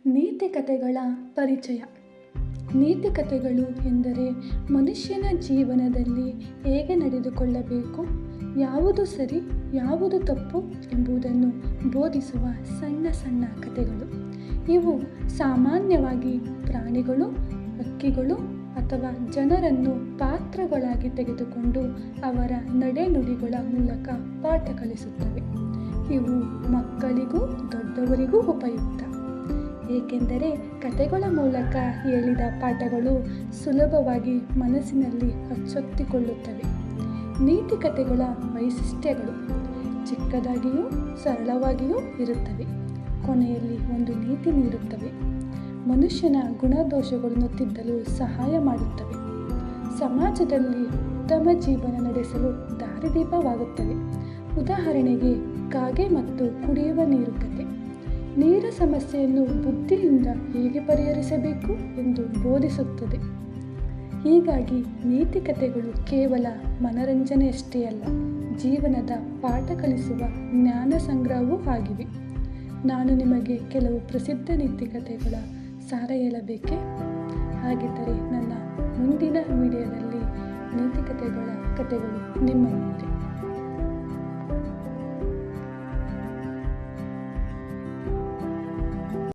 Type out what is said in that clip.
ನೀತಿಕಥೆಗಳ ಪರಿಚಯ. ನೀತಿಕಥೆಗಳು ಎಂದರೆ ಮನುಷ್ಯನ ಜೀವನದಲ್ಲಿ ಹೇಗೆ ನಡೆದುಕೊಳ್ಳಬೇಕು, ಯಾವುದು ಸರಿ ಯಾವುದು ತಪ್ಪು ಎಂಬುದನ್ನು ಬೋಧಿಸುವ ಸಣ್ಣ ಸಣ್ಣ ಕಥೆಗಳು. ಇವು ಸಾಮಾನ್ಯವಾಗಿ ಪ್ರಾಣಿಗಳು, ಹಕ್ಕಿಗಳು ಅಥವಾ ಜನರನ್ನು ಪಾತ್ರಗಳಾಗಿ ತೆಗೆದುಕೊಂಡು ಅವರ ನಡೆನುಡಿಗಳ ಮೂಲಕ ಪಾಠ ಕಲಿಸುತ್ತವೆ. ಇವು ಮಕ್ಕಳಿಗೂ ದೊಡ್ಡವರಿಗೂ ಉಪಯುಕ್ತ, ಏಕೆಂದರೆ ಕಥೆಗಳ ಮೂಲಕ ಹೇಳಿದ ಪಾಠಗಳು ಸುಲಭವಾಗಿ ಮನಸ್ಸಿನಲ್ಲಿ ಅಚ್ಚೊತ್ತಿಕೊಳ್ಳುತ್ತವೆ. ನೀತಿಕಥೆಗಳ ವೈಶಿಷ್ಟ್ಯಗಳು: ಚಿಕ್ಕದಾಗಿಯೂ ಸರಳವಾಗಿಯೂ ಇರುತ್ತವೆ, ಕೊನೆಯಲ್ಲಿ ಒಂದು ನೀತಿ ನೀಡುತ್ತವೆ, ಮನುಷ್ಯನ ಗುಣದೋಷಗಳನ್ನು ತಿದ್ದಲು ಸಹಾಯ ಮಾಡುತ್ತವೆ, ಸಮಾಜದಲ್ಲಿ ಉತ್ತಮ ಜೀವನ ನಡೆಸಲು ದಾರಿದೀಪವಾಗುತ್ತವೆ. ಉದಾಹರಣೆಗೆ ಕಾಗೆ ಮತ್ತು ಕುಡಿಯುವ ನೀರು ಕಥೆ. ನೀರ ಸಮಸ್ಯೆಯನ್ನು ಬುದ್ಧಿಯಿಂದ ಹೇಗೆ ಪರಿಹರಿಸಬೇಕು ಎಂದು ಬೋಧಿಸುತ್ತದೆ. ಹೀಗಾಗಿ ನೀತಿಕಥೆಗಳು ಕೇವಲ ಮನರಂಜನೆಯಷ್ಟೇ ಅಲ್ಲ, ಜೀವನದ ಪಾಠ ಕಲಿಸುವ ಜ್ಞಾನ ಸಂಗ್ರಹವೂ ಆಗಿವೆ. ನಾನು ನಿಮಗೆ ಕೆಲವು ಪ್ರಸಿದ್ಧ ನೀತಿಕಥೆಗಳ ಸಾರ ಹೇಳಬೇಕೇ? ಹಾಗಿದ್ದರೆ ನನ್ನ ಮುಂದಿನ ವಿಡಿಯೋದಲ್ಲಿ ನೀತಿಕಥೆಗಳ ಕಥೆಗಳು ನಿಮ್ಮ ಮುಂದೆ.